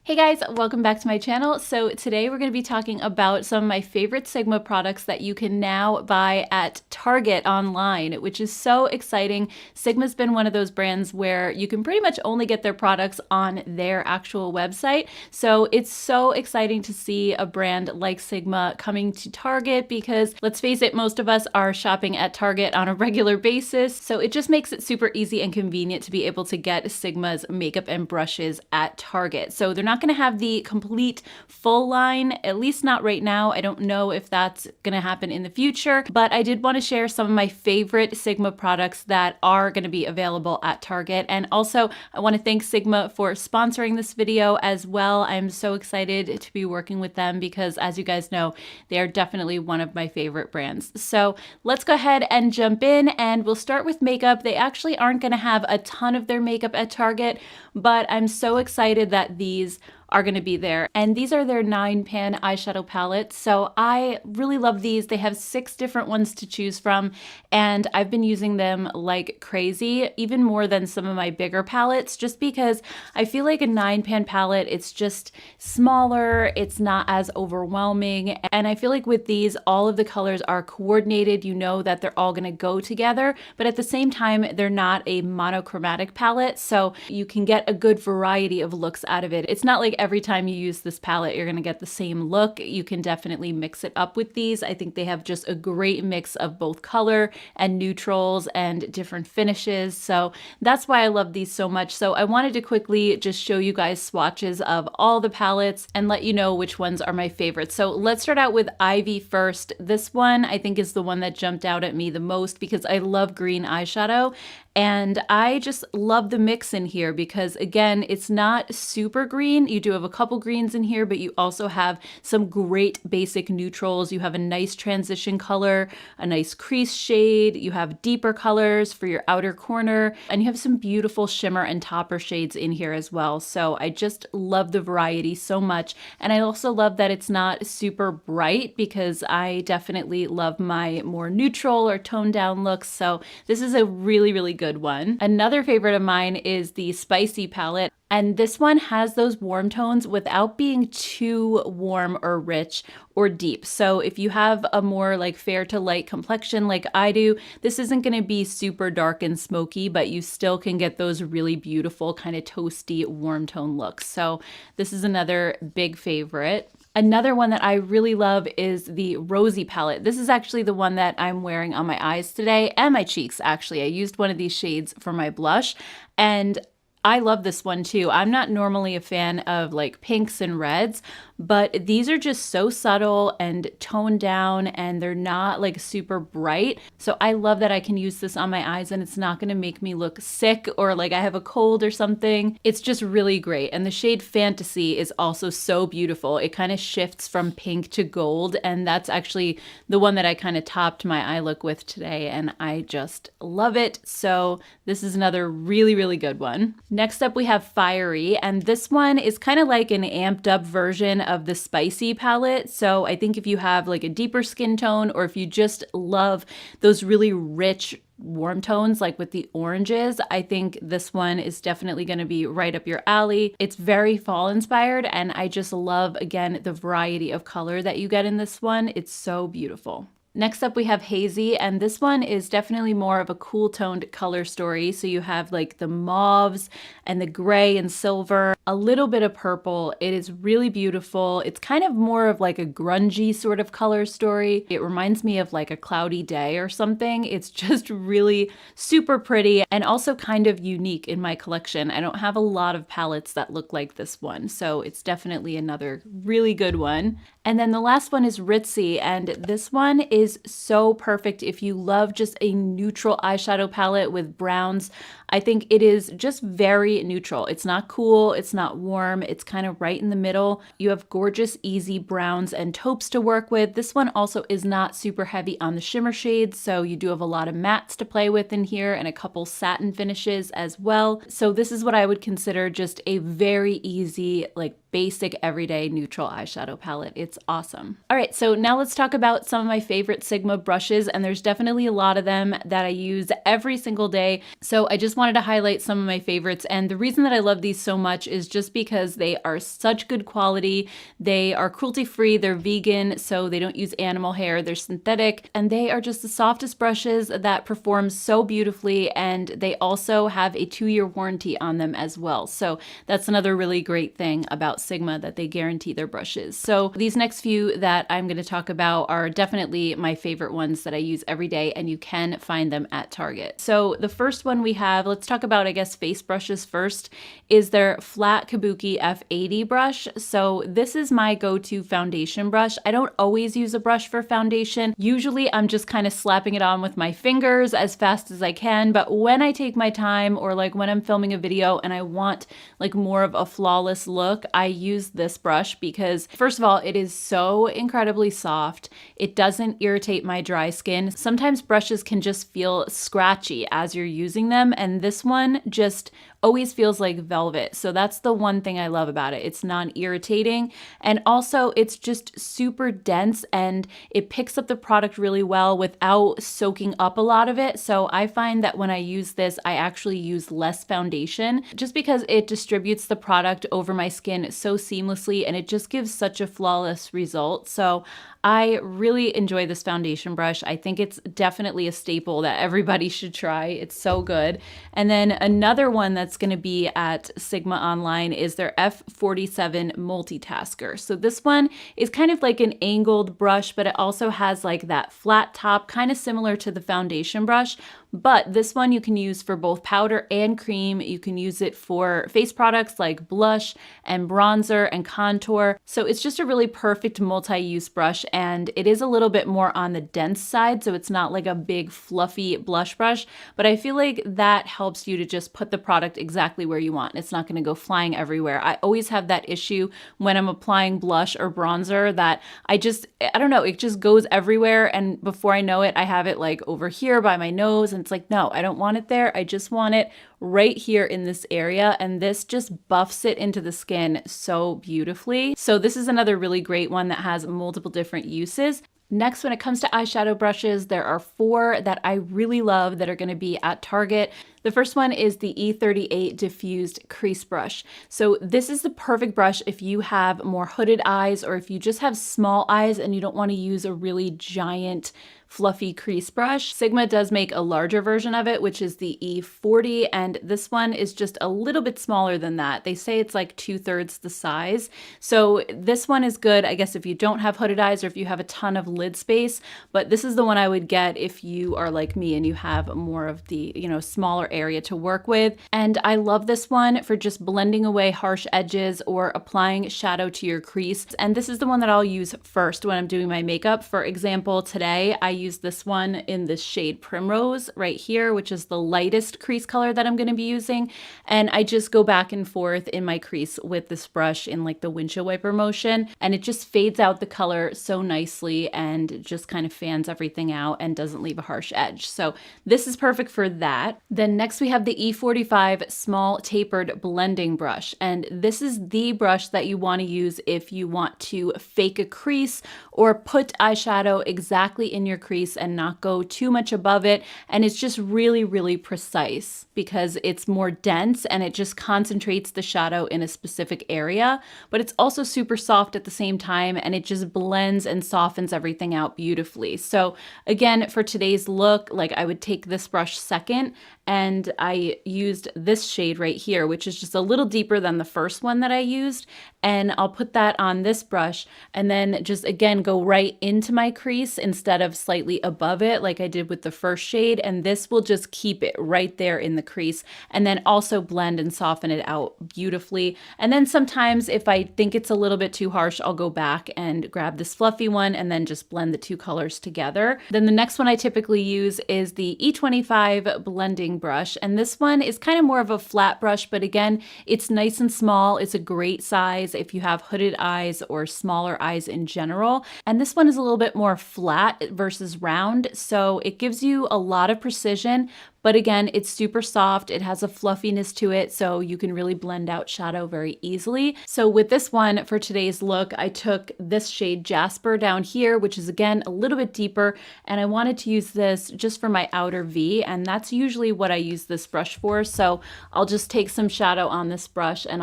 Hey guys, welcome back to my channel. So today we're going to be talking about some of my favorite Sigma products that you can now buy at Target online, which is so exciting. Sigma's been one of those brands where you can pretty much only get their products on their actual website. So it's so exciting to see a brand like Sigma coming to Target because let's face it, most of us are shopping at Target on a regular basis. So it just makes it super easy and convenient to be able to get Sigma's makeup and brushes at Target. So they're not going to have the complete full line, at least not right now. I don't know if that's going to happen in the future, but I did want to share some of my favorite Sigma products that are going to be available at Target. And also, I want to thank Sigma for sponsoring this video as well. I'm so excited to be working with them because, as you guys know, they are definitely one of my favorite brands. So let's go ahead and jump in, and we'll start with makeup. They actually aren't going to have a ton of their makeup at Target, but I'm so excited that these are going to be there. And these are their 9-pan eyeshadow palettes. So I really love these. They have 6 different ones to choose from, and I've been using them like crazy, even more than some of my bigger palettes, just because I feel like a 9-pan palette, it's just smaller, it's not as overwhelming. And I feel like with these, all of the colors are coordinated. You know that they're all going to go together, but at the same time, they're not a monochromatic palette. So you can get a good variety of looks out of it. It's not like every time you use this palette, you're going to get the same look. You can definitely mix it up with these. I think they have just a great mix of both color and neutrals and different finishes. So that's why I love these so much. So I wanted to quickly just show you guys swatches of all the palettes and let you know which ones are my favorites. So let's start out with Ivy first. This one I think is the one that jumped out at me the most because I love green eyeshadow. And I just love the mix in here because, again, it's not super green. You do have a couple greens in here, but you also have some great basic neutrals. You have a nice transition color, a nice crease shade. You have deeper colors for your outer corner, and you have some beautiful shimmer and topper shades in here as well. So I just love the variety so much. And I also love that it's not super bright because I definitely love my more neutral or toned down looks. So this is a really, really good one. Another favorite of mine is the Spicy palette. And this one has those warm tones without being too warm or rich or deep. So if you have a more like fair to light complexion like I do, this isn't going to be super dark and smoky, but you still can get those really beautiful kind of toasty warm tone looks. So this is another big favorite. Another one that I really love is the Rosy palette. This is actually the one that I'm wearing on my eyes today and my cheeks, actually. I used one of these shades for my blush, and I love this one too. I'm not normally a fan of like pinks and reds, but these are just so subtle and toned down, and they're not like super bright. So I love that I can use this on my eyes and it's not going to make me look sick or like I have a cold or something. It's just really great. And the shade Fantasy is also so beautiful. It kind of shifts from pink to gold, and that's actually the one that I kind of topped my eye look with today, and I just love it. So this is another really, really good one. Next up, we have Fiery, and this one is kind of like an amped up version of the Spicy palette. So I think if you have like a deeper skin tone, or if you just love those really rich warm tones like with the oranges, I think this one is definitely going to be right up your alley. It's very fall inspired, and I just love, again, the variety of color that you get in this one. It's so beautiful. Next up, we have Hazy, and this one is definitely more of a cool toned color story. So you have like the mauves and the gray and silver, a little bit of purple. It is really beautiful. It's kind of more of like a grungy sort of color story. It reminds me of like a cloudy day or something. It's just really super pretty and also kind of unique in my collection. I don't have a lot of palettes that look like this one, so it's definitely another really good one. And then the last one is Ritzy, and this one is so perfect if you love just a neutral eyeshadow palette with browns. I think it is just very neutral. It's not cool, it's not warm, it's kind of right in the middle. You have gorgeous, easy browns and taupes to work with. This one also is not super heavy on the shimmer shades, so you do have a lot of mattes to play with in here and a couple satin finishes as well. So this is what I would consider just a very easy, like basic everyday neutral eyeshadow palette. It's awesome. All right, so now let's talk about some of my favorite Sigma brushes, and there's definitely a lot of them that I use every single day. So I just wanted to highlight some of my favorites, and the reason that I love these so much is just because they are such good quality. They are cruelty-free, they're vegan, so they don't use animal hair, they're synthetic, and they are just the softest brushes that perform so beautifully, and they also have a 2-year warranty on them as well. So that's another really great thing about Sigma, that they guarantee their brushes. So these next few that I'm going to talk about are definitely my favorite ones that I use every day, and you can find them at Target. So the first one we have, let's talk about, I guess, face brushes first, is their flat Kabuki F80 brush. So this is my go-to foundation brush. I don't always use a brush for foundation. Usually I'm just kind of slapping it on with my fingers as fast as I can, but when I take my time, or like when I'm filming a video and I want like more of a flawless look, I use this brush because first of all, it is so incredibly soft. It doesn't irritate my dry skin. Sometimes brushes can just feel scratchy as you're using them, and this one just always feels like velvet. So that's the one thing I love about it. It's non-irritating, and also it's just super dense and it picks up the product really well without soaking up a lot of it. So I find that when I use this, I actually use less foundation just because it distributes the product over my skin so seamlessly, and it just gives such a flawless result. So I really enjoy this foundation brush. I think it's definitely a staple that everybody should try. It's so good. And then another one that's going to be at Sigma online is their F47 Multitasker. So this one is kind of like an angled brush, but it also has like that flat top, kind of similar to the foundation brush. But this one you can use for both powder and cream. You can use it for face products like blush and bronzer and contour. So it's just a really perfect multi-use brush, and it is a little bit more on the dense side, so it's not like a big fluffy blush brush, but I feel like that helps you to just put the product exactly where you want. It's not going to go flying everywhere. I always have that issue when I'm applying blush or bronzer that I don't know, it just goes everywhere, and before I know it, I have it like over here by my nose, and it's like, no, I don't want it there. I just want it right here in this area, and this just buffs it into the skin so beautifully. So this is another really great one that has multiple different uses. Next, when it comes to eyeshadow brushes, there are 4 that I really love that are going to be at Target. The first one is the E38 Diffused Crease Brush. So this is the perfect brush if you have more hooded eyes, or if you just have small eyes and you don't want to use a really giant fluffy crease brush. Sigma does make a larger version of it, which is the E40, and this one is just a little bit smaller than that. They say it's like 2/3 the size. So this one is good, I guess, if you don't have hooded eyes or if you have a ton of lid space, but this is the one I would get if you are like me and you have more of the, smaller area to work with. And I love this one for just blending away harsh edges or applying shadow to your crease. And this is the one that I'll use first when I'm doing my makeup. For example, today I use this one in this shade Primrose right here, which is the lightest crease color that I'm going to be using. And I just go back and forth in my crease with this brush in like the windshield wiper motion, and it just fades out the color so nicely and just kind of fans everything out and doesn't leave a harsh edge. So this is perfect for that. Then next we have the E45 Small Tapered Blending Brush, and this is the brush that you want to use if you want to fake a crease or put eyeshadow exactly in your crease and not go too much above it. And it's just really, really precise because it's more dense and it just concentrates the shadow in a specific area, but it's also super soft at the same time, and it just blends and softens everything out beautifully. So again, for today's look, like I would take this brush second, and I used this shade right here, which is just a little deeper than the first one that I used. And I'll put that on this brush and then just again go right into my crease instead of slightly above it like I did with the first shade. And this will just keep it right there in the crease and then also blend and soften it out beautifully. And then sometimes if I think it's a little bit too harsh, I'll go back and grab this fluffy one and then just blend the two colors together. Then the next one I typically use is the E25 Blending Brush. And this one is kind of more of a flat brush, but again, it's nice and small. It's a great size. eyes if you have hooded eyes or smaller eyes in general. And this one is a little bit more flat versus round, so it gives you a lot of precision. But again, it's super soft. It has a fluffiness to it, so you can really blend out shadow very easily. So with this one for today's look, I took this shade Jasper down here, which is again a little bit deeper, and I wanted to use this just for my outer V, and that's usually what I use this brush for. So I'll just take some shadow on this brush and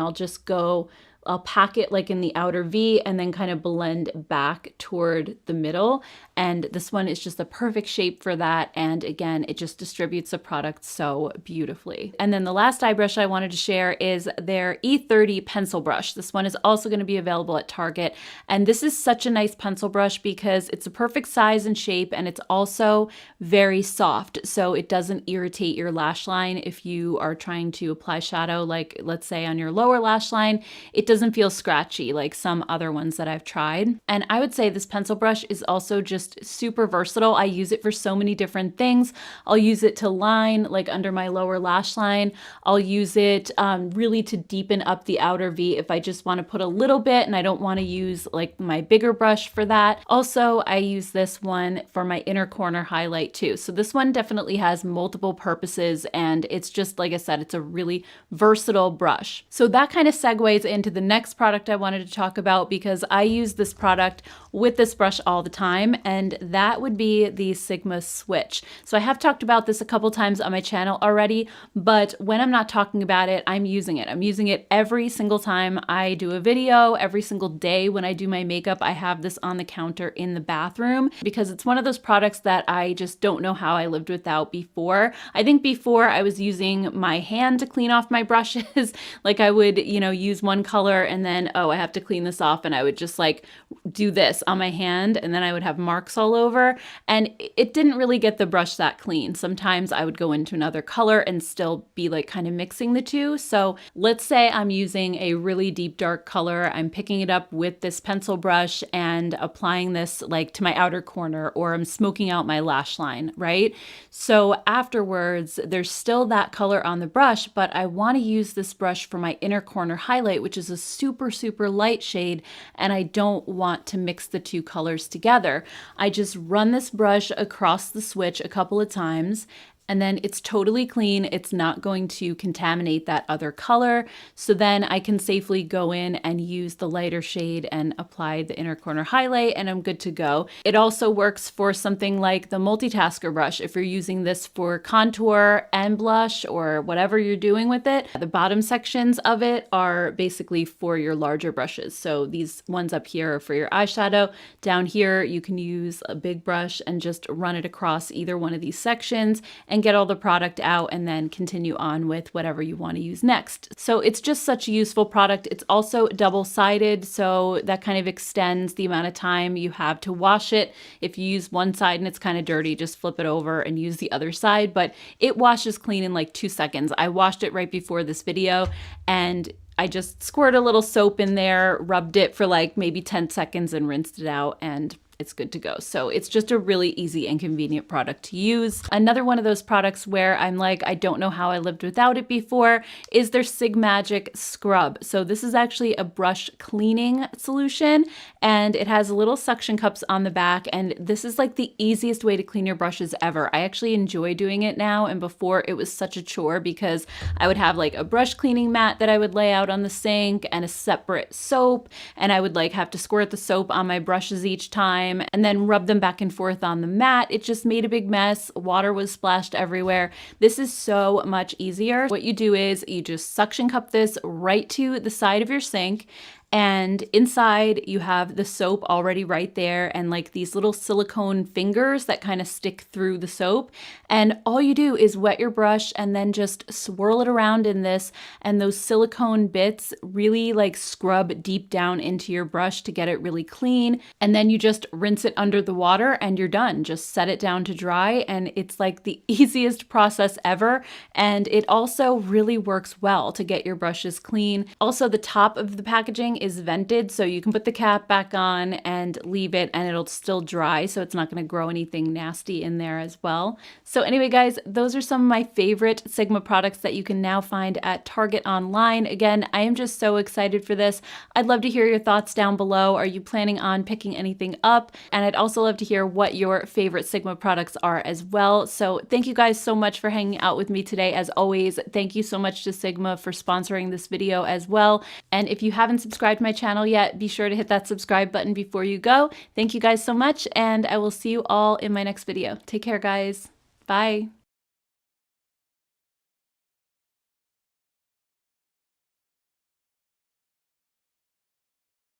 I'll pack it like in the outer V and then kind of blend back toward the middle. And this one is just the perfect shape for that. And again, it just distributes the product so beautifully. And then the last eye brush I wanted to share is their E30 pencil brush. This one is also going to be available at Target. And this is such a nice pencil brush because it's a perfect size and shape, and it's also very soft. So it doesn't irritate your lash line if you are trying to apply shadow, like let's say on your lower lash line. It doesn't feel scratchy like some other ones that I've tried. And I would say this pencil brush is also just super versatile. I use it for so many different things. I'll use it to line like under my lower lash line. I'll use it really to deepen up the outer V if I just want to put a little bit and I don't want to use like my bigger brush for that. Also, I use this one for my inner corner highlight too. So this one definitely has multiple purposes, and it's just, like I said, it's a really versatile brush. So that kind of segues into the next product I wanted to talk about, because I use this product with this brush all the time, and that would be the Sigma Switch. So I have talked about this a couple times on my channel already, but when I'm not talking about it, I'm using it. I'm using it every single time I do a video, every single day when I do my makeup. I have this on the counter in the bathroom because it's one of those products that I just don't know how I lived without before. I think before I was using my hand to clean off my brushes. Like I would, use one color and then, oh, I have to clean this off, and I would just like do this on my hand, and then I would have marks all over, and it didn't really get the brush that clean. Sometimes I would go into another color and still be like kind of mixing the two. So let's say I'm using a really deep dark color, I'm picking it up with this pencil brush and applying this like to my outer corner, or I'm smoking out my lash line, right? So afterwards, there's still that color on the brush, but I want to use this brush for my inner corner highlight, which is a super, super light shade, and I don't want to mix the two colors together. I just run this brush across the switch a couple of times, and then it's totally clean. It's not going to contaminate that other color. So then I can safely go in and use the lighter shade and apply the inner corner highlight, and I'm good to go. It also works for something like the multitasker brush. If you're using this for contour and blush or whatever you're doing with it, the bottom sections of it are basically for your larger brushes. So these ones up here are for your eyeshadow. Down here, you can use a big brush and just run it across either one of these sections and get all the product out, and then continue on with whatever you want to use next. So it's just such a useful product. It's also double-sided, so that kind of extends the amount of time you have to wash it. If you use one side and it's kind of dirty, just flip it over and use the other side, but it washes clean in like 2 seconds. I washed it right before this video, and I just squirted a little soap in there, rubbed it for like maybe 10 seconds and rinsed it out, and it's good to go. So it's just a really easy and convenient product to use. Another one of those products where I'm like, I don't know how I lived without it before, is their Sigmagic Scrub. So this is actually a brush cleaning solution, and it has little suction cups on the back, and this is like the easiest way to clean your brushes ever. I actually enjoy doing it now, and before it was such a chore because I would have like a brush cleaning mat that I would lay out on the sink and a separate soap, and I would like have to squirt the soap on my brushes each time and then rub them back and forth on the mat. It just made a big mess. Water was splashed everywhere. This is so much easier. What you do is you just suction cup this right to the side of your sink, and inside you have the soap already right there, and like these little silicone fingers that kind of stick through the soap. And all you do is wet your brush and then just swirl it around in this, and those silicone bits really like scrub deep down into your brush to get it really clean. And then you just rinse it under the water and you're done. Just set it down to dry, and it's like the easiest process ever. And it also really works well to get your brushes clean. Also, the top of the packaging is vented, so you can put the cap back on and leave it and it'll still dry, so it's not going to grow anything nasty in there as well. So anyway, guys, those are some of my favorite Sigma products that you can now find at Target online. Again, I am just so excited for this. I'd love to hear your thoughts down below. Are you planning on picking anything up? And I'd also love to hear what your favorite Sigma products are as well. So thank you guys so much for hanging out with me today. As always, thank you so much to Sigma for sponsoring this video as well. And if you haven't subscribed to my channel yet, be sure to hit that subscribe button before you go. Thank you guys so much, and I will see you all in my next video. Take care, guys. Bye.